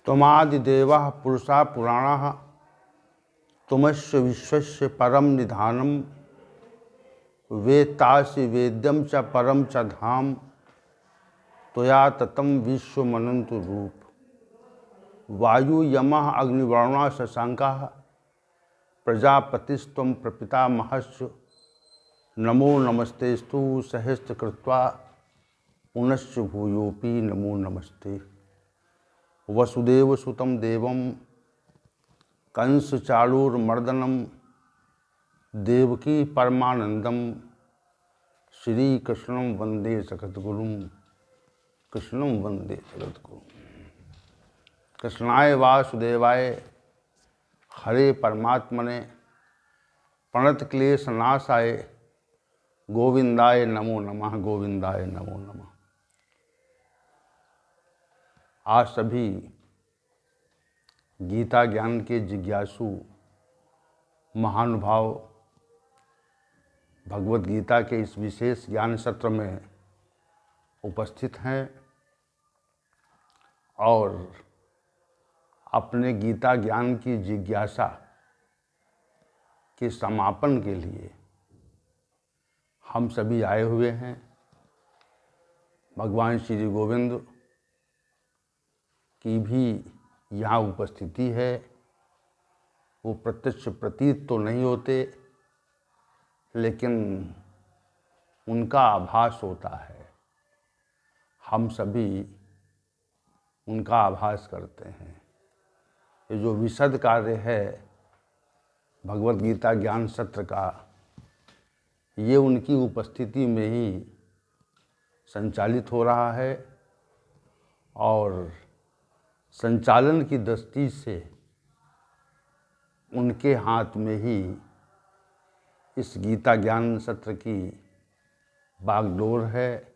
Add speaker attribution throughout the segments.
Speaker 1: त्वमादिदेवः पुरुषा पुराणः त्वमस्य विश्वस्य परम निधानम वेत्तासि वेद्यम च परम च धाम त्वया ततं विश्वमनंत रूप। वायु यमः अग्निवर्णा शशांकाः प्रजापतिस्त्वं प्रपितामहश्च नमो नमस्तेस्तु सहस्रकृत्वा पुनश्च भूयोऽपि नमो नमस्ते। वसुदेवसुतं देवं कंसचाणूरमर्दनं देवकी परमानंदम श्रीकृष्णं वंदे जगद्गुरुं कृष्णं वंदे जगद्गुरुं। कृष्णाय वासुदेवाय हरे परमात्मने प्रणतक्लेशनाशाय गोविंदाय नमो नमः गोविंदाय नमो नमः। आज सभी गीता ज्ञान के जिज्ञासु महानुभाव भगवत गीता के इस विशेष ज्ञान सत्र में उपस्थित हैं और अपने गीता ज्ञान की जिज्ञासा के समापन के लिए हम सभी आए हुए हैं। भगवान श्री गोविंद की भी यहाँ उपस्थिति है। वो प्रत्यक्ष प्रतीत तो नहीं होते, लेकिन उनका आभास होता है। हम सभी उनका आभास करते हैं। ये जो विशद कार्य है भगवत गीता ज्ञान सत्र का, ये उनकी उपस्थिति में ही संचालित हो रहा है और संचालन की दृष्टि से उनके हाथ में ही इस गीता ज्ञान सत्र की बागडोर है।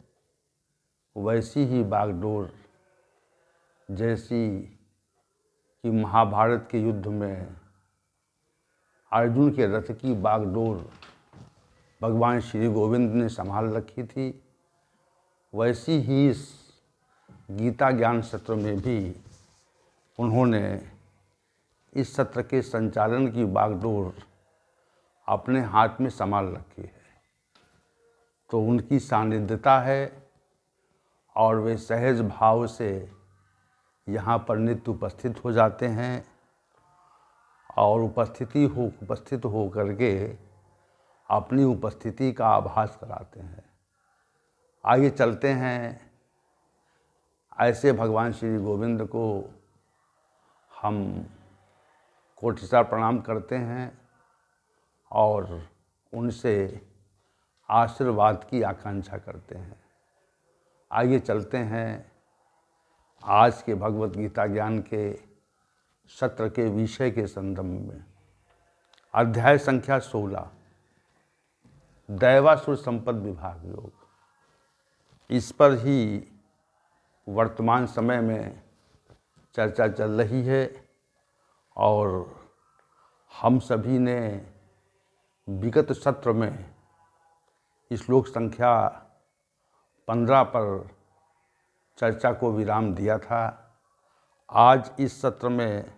Speaker 1: वैसी ही बागडोर जैसी कि महाभारत के युद्ध में अर्जुन के रथ की बागडोर भगवान श्री गोविंद ने संभाल रखी थी, वैसी ही इस गीता ज्ञान सत्र में भी उन्होंने इस सत्र के संचालन की बागडोर अपने हाथ में संभाल रखी है। तो उनकी सानिध्यता है और वे सहज भाव से यहाँ पर नित्य उपस्थित हो जाते हैं और उपस्थित हो करके अपनी उपस्थिति का आभास कराते हैं। आइए चलते हैं, ऐसे भगवान श्री गोविंद को हम कोटिशा प्रणाम करते हैं और उनसे आशीर्वाद की आकांक्षा करते हैं। आइए चलते हैं आज के भगवत गीता ज्ञान के सत्र के विषय के संदर्भ में। अध्याय संख्या 16, दैवासुर संपद विभाग योग। इस पर ही वर्तमान समय में चर्चा चल रही है और हम सभी ने विगत सत्र में श्लोक संख्या 15 पर चर्चा को विराम दिया था। आज इस सत्र में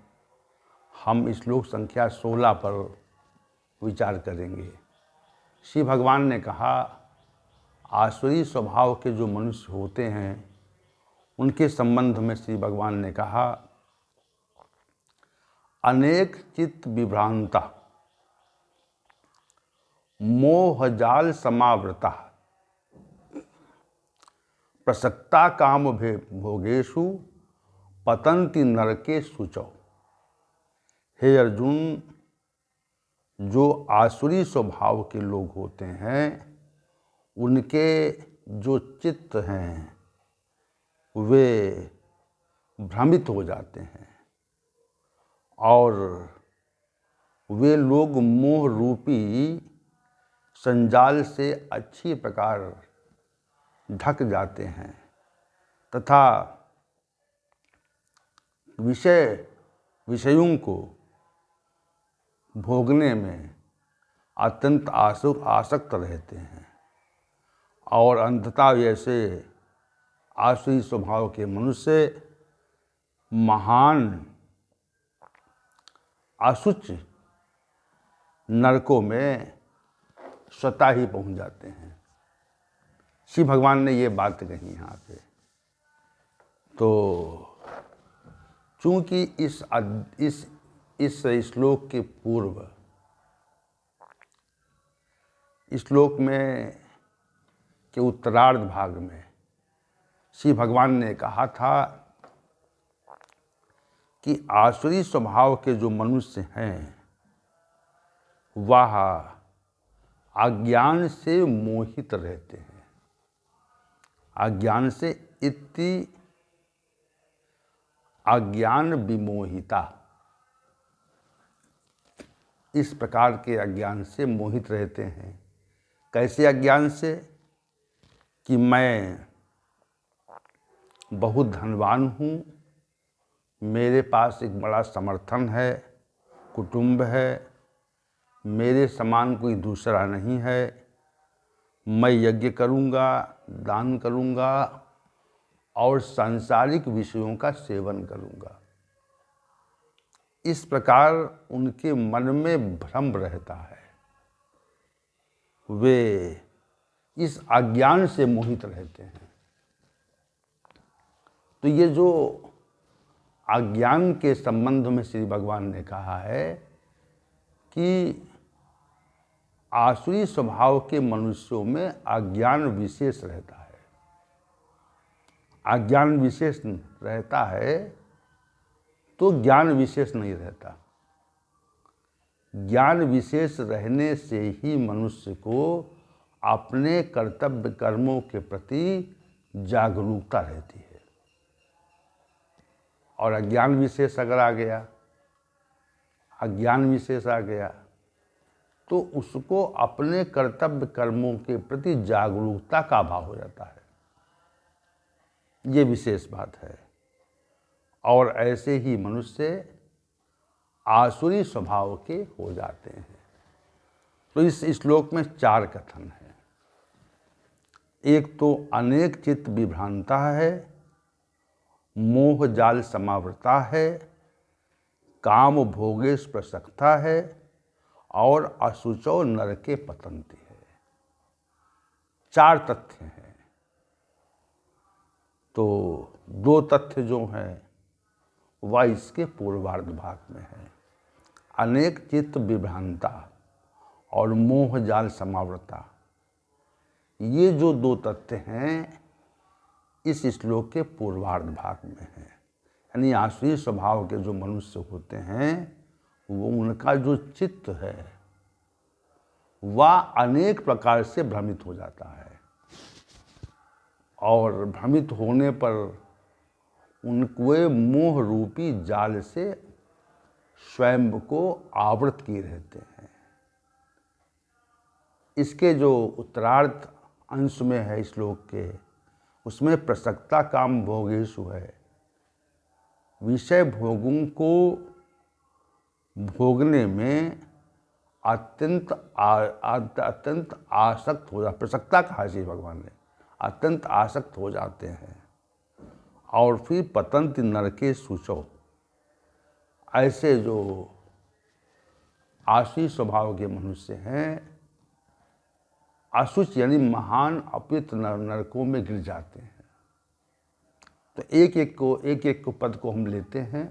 Speaker 1: हम श्लोक संख्या 16 पर विचार करेंगे। श्री भगवान ने कहा, आसुरी स्वभाव के जो मनुष्य होते हैं उनके संबंध में श्री भगवान ने कहा, अनेक चित्त विभ्रांता मोहजाल समावृता प्रसक्ता काम भोगेषु पतंति नरके शुचौ। हे अर्जुन, जो आसुरी स्वभाव के लोग होते हैं उनके जो चित्त हैं वे भ्रमित हो जाते हैं और वे लोग मोह रूपी संजाल से अच्छी प्रकार ढक जाते हैं तथा विषयों को भोगने में अत्यंत आसक्त रहते हैं और अंततः ऐसे आसुरी स्वभाव के मनुष्य महान अशुच नरकों में स्वतः ही पहुंच जाते हैं। शिव भगवान ने ये बात कही यहाँ पे। तो चूंकि इस श्लोक के पूर्व श्लोक में के उत्तरार्ध भाग में शिव भगवान ने कहा था कि आसुरी स्वभाव के जो मनुष्य हैं वह अज्ञान से मोहित रहते हैं। अज्ञान से इति अज्ञान विमोहिता, इस प्रकार के अज्ञान से मोहित रहते हैं। कैसे अज्ञान से? कि मैं बहुत धनवान हूँ, मेरे पास एक बड़ा समर्थन है, कुटुंब है, मेरे समान कोई दूसरा नहीं है, मैं यज्ञ करूँगा, दान करूँगा और सांसारिक विषयों का सेवन करूँगा। इस प्रकार उनके मन में भ्रम रहता है, वे इस अज्ञान से मोहित रहते हैं। तो ये जो अज्ञान के संबंध में श्री भगवान ने कहा है कि आसुरी स्वभाव के मनुष्यों में अज्ञान विशेष रहता है। अज्ञान विशेष रहता है तो ज्ञान विशेष नहीं रहता। ज्ञान विशेष रहने से ही मनुष्य को अपने कर्तव्य कर्मों के प्रति जागरूकता रहती है। और अज्ञान विशेष अगर आ गया, अज्ञान विशेष आ गया, तो उसको अपने कर्तव्य कर्मों के प्रति जागरूकता का अभाव हो जाता है। ये विशेष बात है। और ऐसे ही मनुष्य आसुरी स्वभाव के हो जाते हैं। तो इस श्लोक में 4 कथन है। एक तो अनेक चित्त विभ्रांता है, मोह जाल समावृता है, काम भोगेश प्रसक्ता है और अशुचो नरके पतंती है। 4 तथ्य हैं। तो 2 तथ्य जो हैं वह इसके पूर्वार्ध भाग में है। अनेक चित्त विभ्रांता और मोह जाल समावृता, ये जो 2 तथ्य हैं इस श्लोक के पूर्वार्ध भाग में है। यानी आसुरी स्वभाव के जो मनुष्य होते हैं वो उनका जो चित्त है वह अनेक प्रकार से भ्रमित हो जाता है। और भ्रमित होने पर उनको मोह रूपी जाल से स्वयं को आवृत किए रहते हैं। इसके जो उत्तरार्ध अंश में है श्लोक के, उसमें प्रसक्ता काम भोगेषु है। विषय भोगों को भोगने में अत्यंत आसक्त हो जा, प्रसक्ता कहा श्री भगवान ने, अत्यंत आसक्त हो जाते हैं। और फिर पतंति नरके शुचौ, ऐसे जो आसुरी स्वभाव के मनुष्य हैं अशुच यानी महान अपवित्र नरकों में गिर जाते हैं। तो एक एक पद को हम लेते हैं।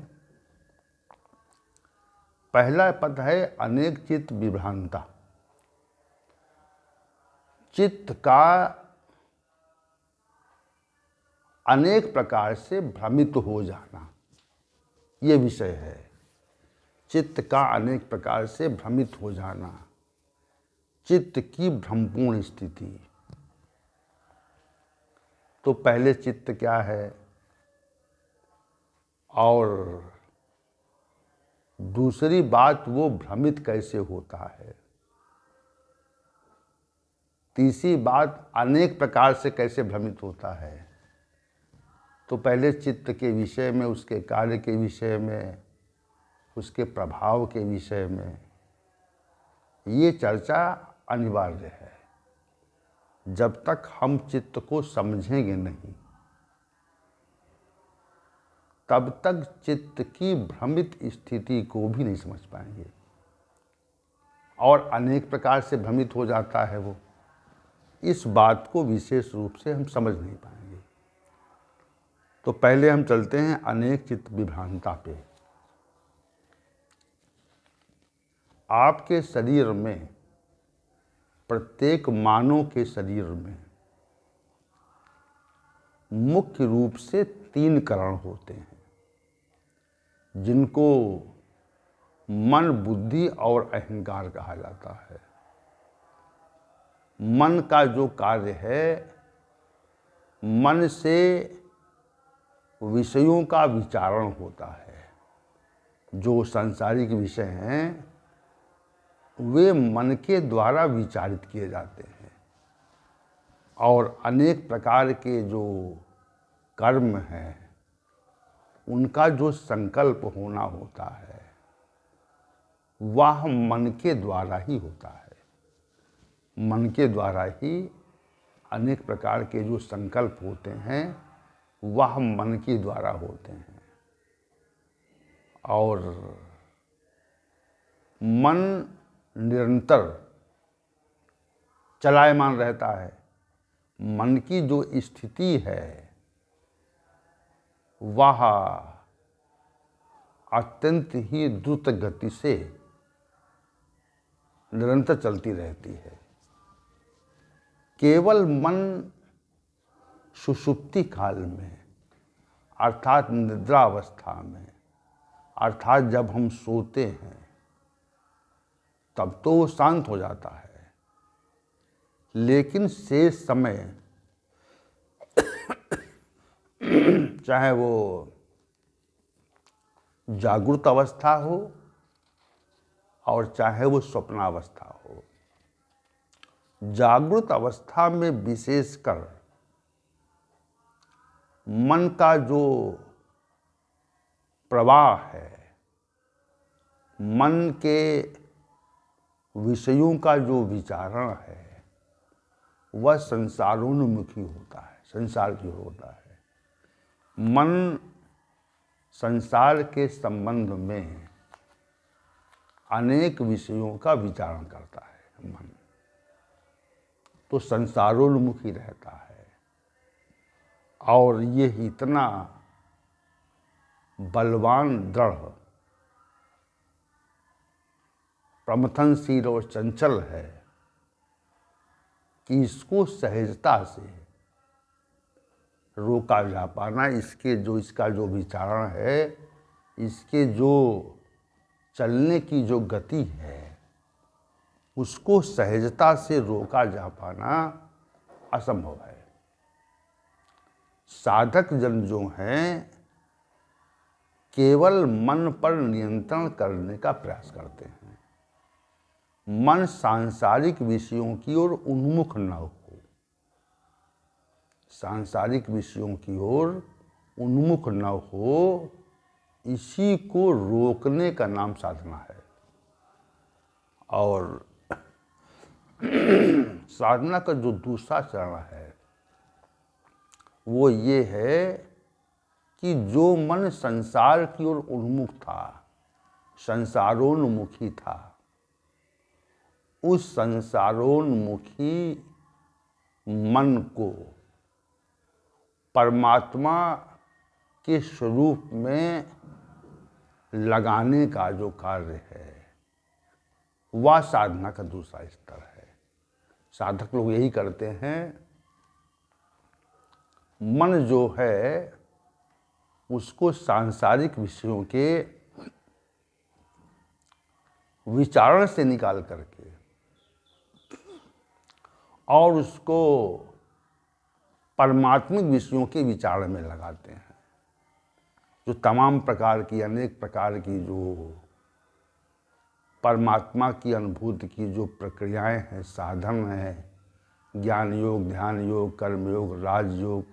Speaker 1: पहला पद है अनेक चित्त विभ्रांता। चित्त का अनेक प्रकार से भ्रमित हो जाना, ये विषय है। चित्त का अनेक प्रकार से भ्रमित हो जाना, चित्त की भ्रमपूर्ण स्थिति। तो पहले चित्त क्या है और दूसरी बात वो भ्रमित कैसे होता है, तीसरी बात अनेक प्रकार से कैसे भ्रमित होता है। तो पहले चित्त के विषय में, उसके कार्य के विषय में, उसके प्रभाव के विषय में ये चर्चा अनिवार्य है। जब तक हम चित्त को समझेंगे नहीं तब तक चित्त की भ्रमित स्थिति को भी नहीं समझ पाएंगे, और अनेक प्रकार से भ्रमित हो जाता है वो। इस बात को विशेष रूप से हम समझ नहीं पाएंगे। तो पहले हम चलते हैं अनेक चित्त विभ्रांता पे। आपके शरीर में, प्रत्येक मानव के शरीर में मुख्य रूप से 3 करण होते हैं, जिनको मन, बुद्धि और अहंकार कहा जाता है। मन का जो कार्य है, मन से विषयों का विचारण होता है। जो सांसारिक विषय हैं वे मन के द्वारा विचारित किए जाते हैं, और अनेक प्रकार के जो कर्म हैं उनका जो संकल्प होना होता है वह मन के द्वारा ही होता है। मन के द्वारा ही अनेक प्रकार के जो संकल्प होते हैं वह मन के द्वारा होते हैं, और मन निरंतर चलायमान रहता है। मन की जो स्थिति है वह अत्यंत ही द्रुत गति से निरंतर चलती रहती है। केवल मन सुषुप्ति काल में, अर्थात निद्रा अवस्था में, अर्थात जब हम सोते हैं तब तो वो शांत हो जाता है, लेकिन शेष समय चाहे वो जागृत अवस्था हो और चाहे वो स्वप्नावस्था हो, जागृत अवस्था में विशेषकर मन का जो प्रवाह है, मन के विषयों का जो विचारण है वह संसारोन्मुखी होता है, संसार की ओर होता है। मन संसार के संबंध में अनेक विषयों का विचारण करता है। मन तो संसारोन्मुखी रहता है, और ये इतना बलवान, दृढ़, प्रमथनशील और चंचल है कि इसको सहजता से रोका जा पाना, इसका जो विचारण है, इसके जो चलने की जो गति है, उसको सहजता से रोका जा पाना असंभव है। साधक जन जो हैं केवल मन पर नियंत्रण करने का प्रयास करते हैं। मन सांसारिक विषयों की ओर उन्मुख न हो, सांसारिक विषयों की ओर उन्मुख न हो, इसी को रोकने का नाम साधना है। और साधना का जो दूसरा चरण है वो ये है कि जो मन संसार की ओर उन्मुख था, संसारोन्मुखी था, उस संसारोन्मुखी मन को परमात्मा के स्वरूप में लगाने का जो कार्य है वह साधना का दूसरा स्तर है। साधक लोग यही करते हैं, मन जो है उसको सांसारिक विषयों के विचारण से निकाल करके और उसको परमात्मिक विषयों के विचार में लगाते हैं। जो तमाम प्रकार की, अनेक प्रकार की जो परमात्मा की अनुभूति की जो प्रक्रियाएं हैं, साधन हैं, ज्ञान योग, ध्यान योग, कर्म योग, राजयोग,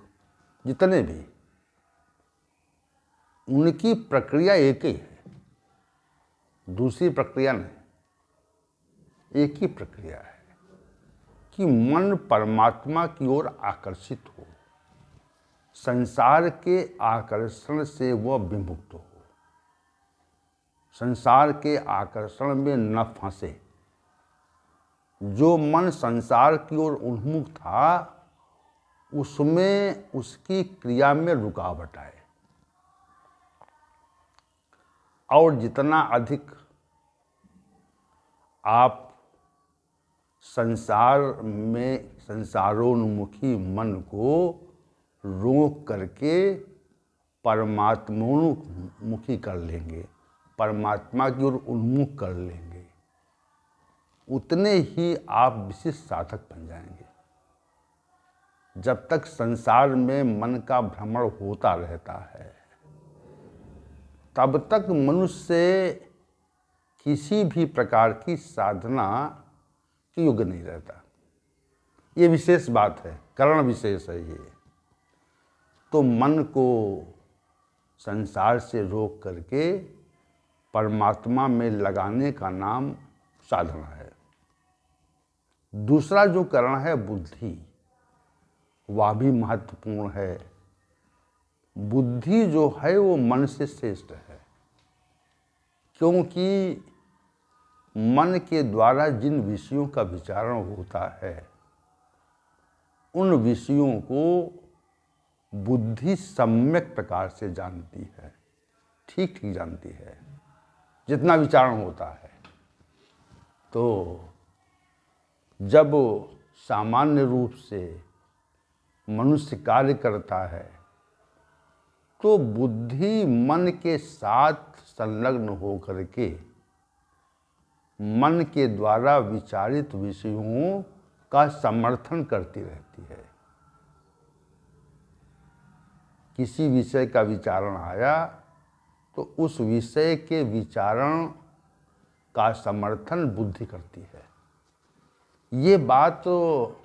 Speaker 1: जितने भी, उनकी प्रक्रिया एक ही है, दूसरी प्रक्रिया नहीं। एक ही प्रक्रिया है कि मन परमात्मा की ओर आकर्षित हो, संसार के आकर्षण से वह विमुक्त हो, संसार के आकर्षण में न फंसे। जो मन संसार की ओर उन्मुख था उसमें उसकी क्रिया में रुकावट आए, और जितना अधिक आप संसार में संसारोन्मुखी मन को रोक करके परमात्मोन्मुखी कर लेंगे, परमात्मा की ओर उन्मुख कर लेंगे, उतने ही आप विशिष्ट साधक बन जाएंगे। जब तक संसार में मन का भ्रमण होता रहता है तब तक मनुष्य किसी भी प्रकार की साधना के योग्य नहीं रहता। ये विशेष बात है, कारण विशेष है ये। तो मन को संसार से रोक करके परमात्मा में लगाने का नाम साधना है। दूसरा जो कारण है बुद्धि, वह भी महत्वपूर्ण है। बुद्धि जो है वो मन से श्रेष्ठ है, क्योंकि मन के द्वारा जिन विषयों का विचारण होता है उन विषयों को बुद्धि सम्यक प्रकार से जानती है, ठीक ठीक जानती है जितना विचारण होता है। तो जब सामान्य रूप से मनुष्य कार्य करता है तो बुद्धि मन के साथ संलग्न होकर के मन के द्वारा विचारित विषयों का समर्थन करती रहती है। किसी विषय का विचारण आया तो उस विषय के विचारण का समर्थन बुद्धि करती है। ये बात तो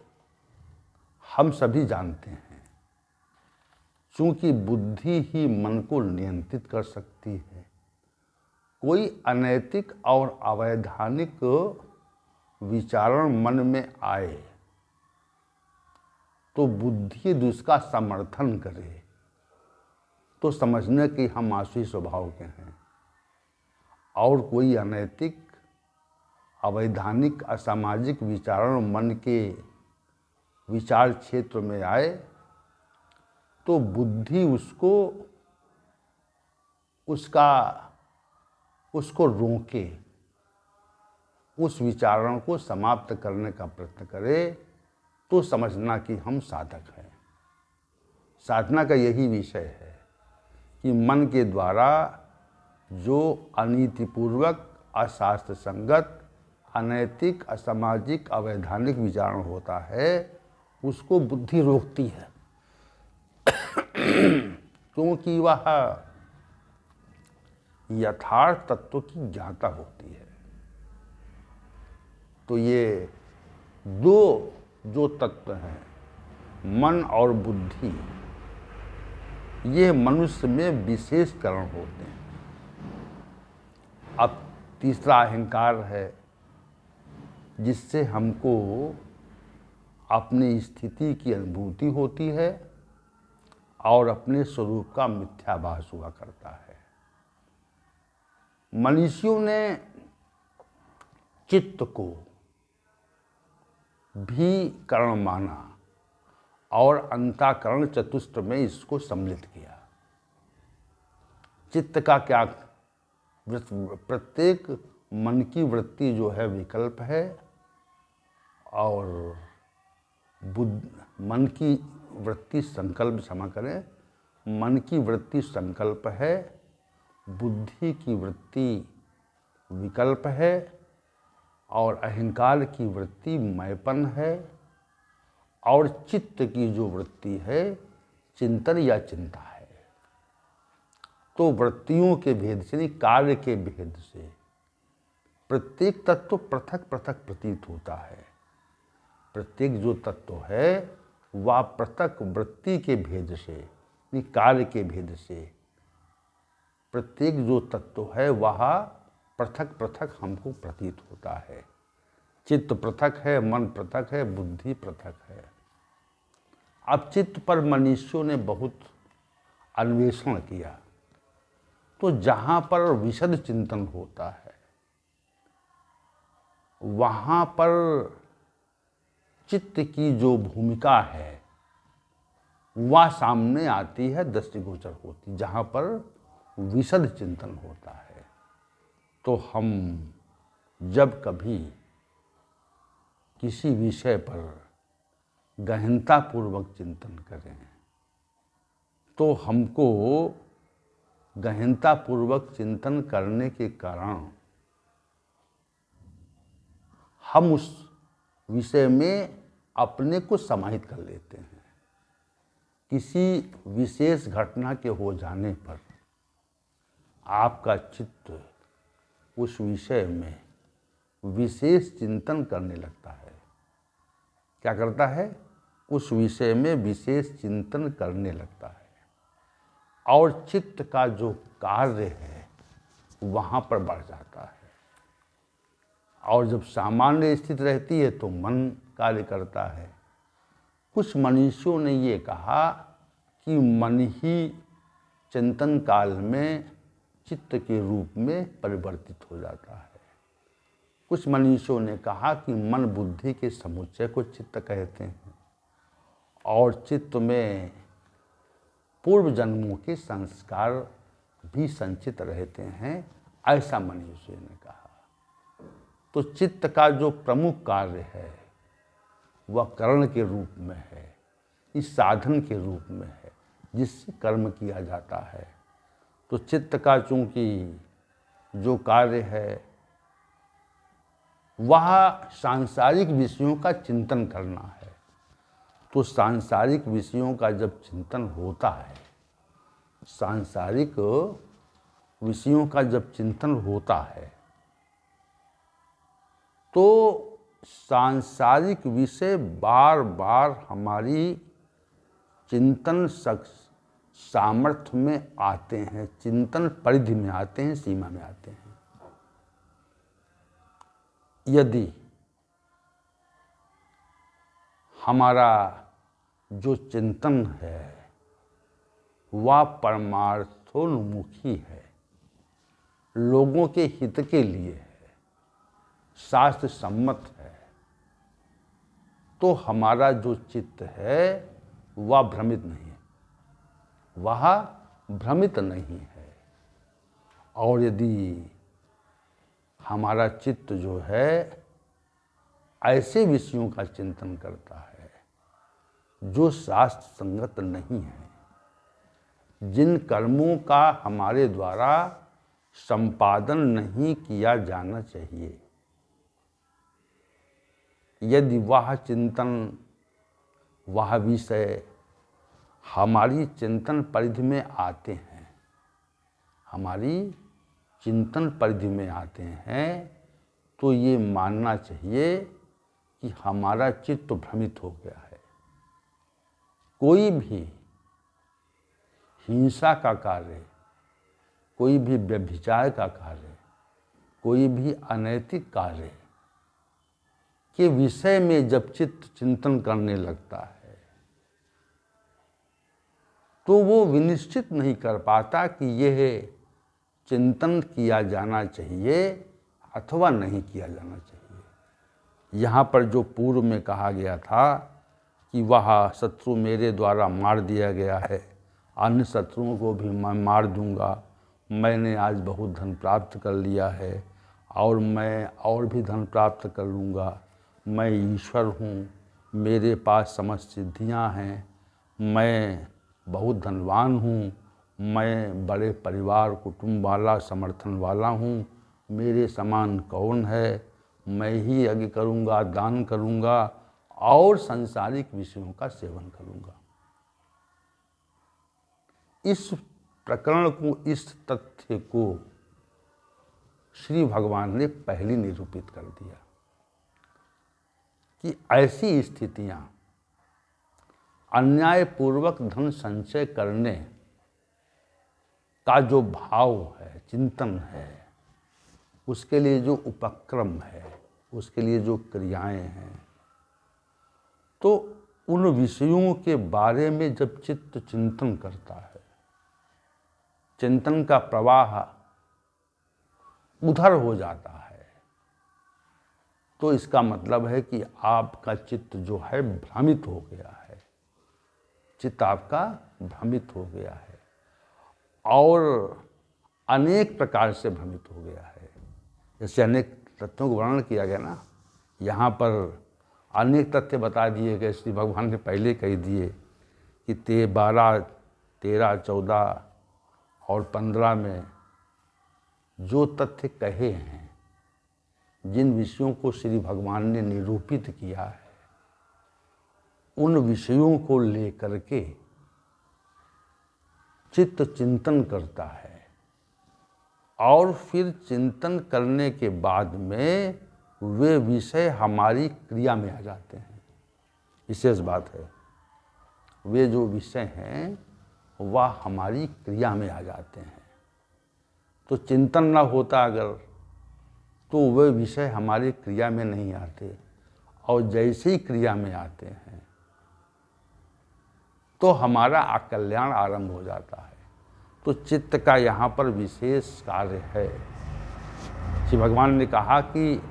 Speaker 1: हम सभी जानते हैं, क्योंकि बुद्धि ही मन को नियंत्रित कर सकती है। कोई अनैतिक और अवैधानिक विचारण मन में आए तो बुद्धि यदि उसका समर्थन करे तो समझने कि हम आसुरी स्वभाव के हैं। और कोई अनैतिक, अवैधानिक, असामाजिक विचारण मन के विचार क्षेत्र में आए तो बुद्धि उसको रोके, उस विचारण को समाप्त करने का प्रयत्न करे, तो समझना कि हम साधक हैं। साधना का यही विषय है कि मन के द्वारा जो अनीतिपूर्वक, अशास्त्र संगत, अनैतिक, असामाजिक, अवैधानिक विचारण होता है उसको बुद्धि रोकती है, क्योंकि वह यथार्थ तत्व की ज्ञाता होती है। तो ये दो जो तत्व हैं, मन और बुद्धि, ये मनुष्य में विशेष कारण होते हैं। अब तीसरा अहंकार है, जिससे हमको अपनी स्थिति की अनुभूति होती है और अपने स्वरूप का मिथ्याभास हुआ करता है। मनीषियों ने चित्त को भी करण माना और अंतःकरण चतुष्ट में इसको सम्मिलित किया। चित्त का क्या, प्रत्येक मन की वृत्ति जो है विकल्प है, और मन की वृत्ति संकल्प, क्षमा करें, मन की वृत्ति संकल्प है, बुद्धि की वृत्ति विकल्प है, और अहंकार की वृत्ति मैपन है, और चित्त की जो वृत्ति है चिंतन या चिंता है। तो वृत्तियों के भेद से, कार्य के भेद से प्रत्येक तत्व पृथक पृथक प्रतीत होता है। प्रत्येक जो तत्व है वह पृथक वृत्ति के भेद से, कार्य के भेद से, प्रत्येक जो तत्व है वह पृथक पृथक हमको प्रतीत होता है। चित्त पृथक है, मन पृथक है, बुद्धि पृथक है। अब चित्त पर मनुष्यों ने बहुत अन्वेषण किया, तो जहाँ पर विशद चिंतन होता है वहाँ पर चित्त की जो भूमिका है वह सामने आती है, दृष्टिगोचर होती। जहाँ पर विशद चिंतन होता है तो हम जब कभी किसी विषय पर गहनतापूर्वक चिंतन करें तो हमको गहनतापूर्वक चिंतन करने के कारण हम उस विषय में अपने को समाहित कर लेते हैं। किसी विशेष घटना के हो जाने पर आपका चित्त उस विषय में विशेष चिंतन करने लगता है। क्या करता है? उस विषय में विशेष चिंतन करने लगता है और चित्त का जो कार्य है वहाँ पर बढ़ जाता है। और जब सामान्य स्थिति रहती है तो मन कार्य करता है। कुछ मनीषियों ने ये कहा कि मन ही चिंतन काल में चित्त के रूप में परिवर्तित हो जाता है। कुछ मनीषियों ने कहा कि मन बुद्धि के समुच्चय को चित्त कहते हैं और चित्त में पूर्व जन्मों के संस्कार भी संचित रहते हैं, ऐसा मनीषियों ने कहा। तो चित्त का जो प्रमुख कार्य है वह करण के रूप में है, इस साधन के रूप में है जिससे कर्म किया जाता है। तो चित्त का चूंकि जो कार्य है वह सांसारिक विषयों का चिंतन करना है, तो सांसारिक विषयों का जब चिंतन होता है, सांसारिक विषयों का जब चिंतन होता है तो सांसारिक विषय बार बार हमारी चिंतन सामर्थ्य में आते हैं, चिंतन परिधि में आते हैं, सीमा में आते हैं। यदि हमारा जो चिंतन है वह परमार्थोन्मुखी है, लोगों के हित के लिए है, शास्त्र सम्मत है, तो हमारा जो चित्त है वह भ्रमित नहीं है, वह भ्रमित नहीं है। और यदि हमारा चित्त जो है ऐसे विषयों का चिंतन करता है जो शास्त्र संगत नहीं है, जिन कर्मों का हमारे द्वारा संपादन नहीं किया जाना चाहिए, यदि वह चिंतन वह विषय हमारी चिंतन परिधि में आते हैं, हमारी चिंतन परिधि में आते हैं, तो ये मानना चाहिए कि हमारा चित्त भ्रमित हो गया है। कोई भी हिंसा का कार्य, कोई भी व्यभिचार का कार्य, कोई भी अनैतिक कार्य के विषय में जब चित्त चिंतन करने लगता है तो वो विनिश्चित नहीं कर पाता कि यह चिंतन किया जाना चाहिए अथवा नहीं किया जाना चाहिए। यहाँ पर जो पूर्व में कहा गया था कि वह शत्रु मेरे द्वारा मार दिया गया है, अन्य शत्रुओं को भी मैं मार दूंगा, मैंने आज बहुत धन प्राप्त कर लिया है और मैं और भी धन प्राप्त कर लूँगा, मैं ईश्वर हूँ, मेरे पास समस्त सिद्धियाँ हैं, मैं बहुत धनवान हूँ, मैं बड़े परिवार कुटुंब वाला समर्थन वाला हूँ, मेरे समान कौन है, मैं ही यज्ञ करूँगा, दान करूँगा और सांसारिक विषयों का सेवन करूँगा। इस प्रकरण को, इस तथ्य को श्री भगवान ने पहले निरूपित कर दिया कि ऐसी स्थितियाँ अन्यायपूर्वक धन संचय करने का जो भाव है, चिंतन है, उसके लिए जो उपक्रम है, उसके लिए जो क्रियाएं हैं, तो उन विषयों के बारे में जब चित्त चिंतन करता है, चिंतन का प्रवाह उधर हो जाता है, तो इसका मतलब है कि आपका चित्त जो है भ्रमित हो गया है, चित्त आपका भ्रमित हो गया है और अनेक प्रकार से भ्रमित हो गया है। जैसे अनेक तथ्यों को वर्णन किया गया ना, यहाँ पर अनेक तथ्य बता दिए गए। श्री भगवान ने पहले कह दिए कि 12, 13, 14 और 15 में जो तथ्य कहे हैं, जिन विषयों को श्री भगवान ने निरूपित किया है, उन विषयों को लेकर के चित्त चिंतन करता है और फिर चिंतन करने के बाद में वे विषय हमारी क्रिया में आ जाते हैं। विशेष बात है, वे जो विषय हैं वह हमारी क्रिया में आ जाते हैं। तो चिंतन न होता अगर, तो वे विषय हमारी क्रिया में नहीं आते, और जैसे ही क्रिया में आते हैं तो हमारा अकल्याण आरंभ हो जाता है। तो चित्त का यहाँ पर विशेष कार्य है। श्री भगवान ने कहा कि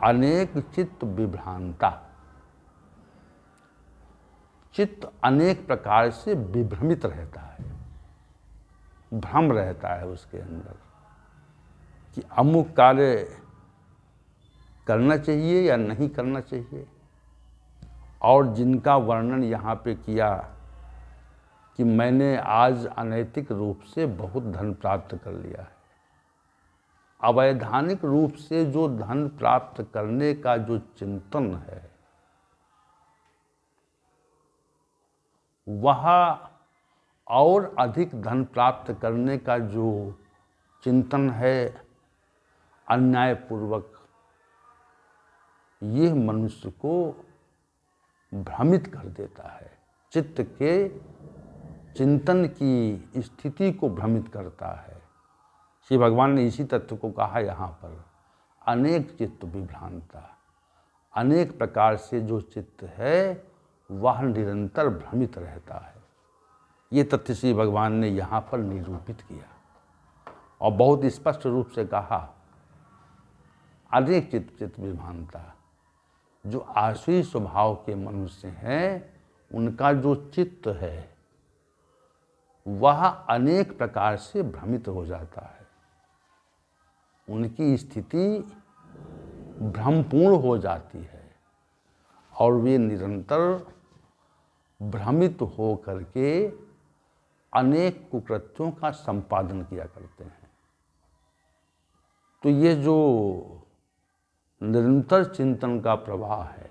Speaker 1: अनेक चित्त विभ्रांता, चित्त अनेक प्रकार से विभ्रमित रहता है, भ्रम रहता है उसके अंदर कि अमुक कार्य करना चाहिए या नहीं करना चाहिए। और जिनका वर्णन यहाँ पे किया कि मैंने आज अनैतिक रूप से बहुत धन प्राप्त कर लिया है, अवैधानिक रूप से जो धन प्राप्त करने का जो चिंतन है, वह और अधिक धन प्राप्त करने का जो चिंतन है अन्यायपूर्वक, ये मनुष्य को भ्रमित कर देता है, चित्त के चिंतन की स्थिति को भ्रमित करता है। श्री भगवान ने इसी तत्व को कहा यहाँ पर, अनेक चित्त विभ्रांता, अनेक प्रकार से जो चित्त है वह निरंतर भ्रमित रहता है। ये तथ्य श्री भगवान ने यहाँ पर निरूपित किया और बहुत स्पष्ट रूप से कहा, अनेक चित्त विभ्रांता, जो आसुरी स्वभाव के मनुष्य हैं उनका जो चित्त है वह अनेक प्रकार से भ्रमित हो जाता है, उनकी स्थिति भ्रमपूर्ण हो जाती है और वे निरंतर भ्रमित हो करके अनेक कुकृत्यों का संपादन किया करते हैं। तो ये जो निरंतर चिंतन का प्रवाह है,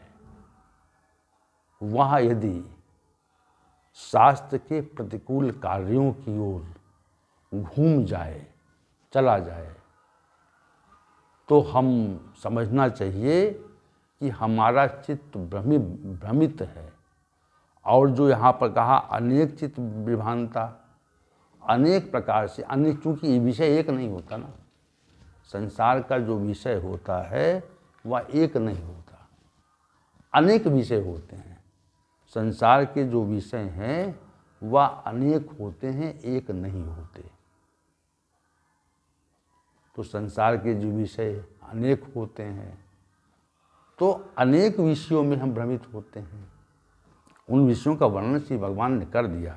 Speaker 1: वह यदि शास्त्र के प्रतिकूल कार्यों की ओर घूम जाए, चला जाए, तो हम समझना चाहिए कि हमारा चित्त भ्रमित है। और जो यहाँ पर कहा अनेक चित्त विभ्रांता, अनेक प्रकार से, अनेक, चूँकि विषय एक नहीं होता ना, संसार का जो विषय होता है वह एक नहीं होता, अनेक विषय होते हैं। संसार के जो विषय हैं वह अनेक होते हैं, एक नहीं होते। तो संसार के जो विषय अनेक होते हैं, तो अनेक विषयों में हम भ्रमित होते हैं। उन विषयों का वर्णन श्री भगवान ने कर दिया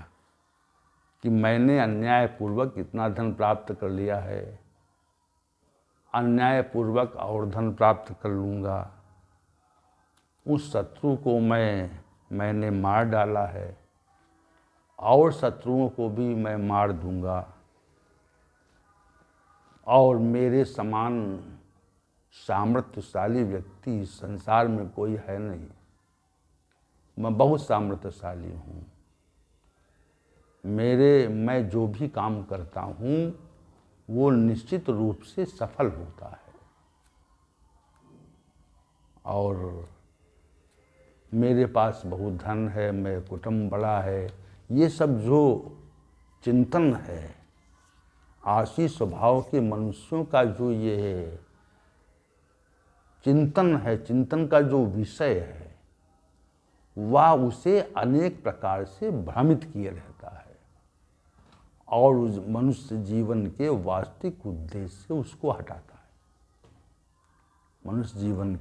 Speaker 1: कि मैंने अन्यायपूर्वक इतना धन प्राप्त कर लिया है, अन्यायपूर्वक और धन प्राप्त कर लूँगा, उस शत्रु को मैंने मार डाला है और शत्रुओं को भी मैं मार दूंगा, और मेरे समान सामर्थ्यशाली व्यक्ति संसार में कोई है नहीं, मैं बहुत सामर्थ्यशाली हूँ, मैं जो भी काम करता हूँ वो निश्चित रूप से सफल होता है, और मेरे पास बहुत धन है, मेरा कुटुंब बड़ा है। ये सब जो चिंतन है, आशी स्वभाव के मनुष्यों का जो ये चिंतन है, चिंतन का जो विषय है, वह उसे अनेक प्रकार से भ्रमित किए रहता है और उस मनुष्य जीवन के वास्तविक उद्देश्य से उसको हटाता है। मनुष्य जीवन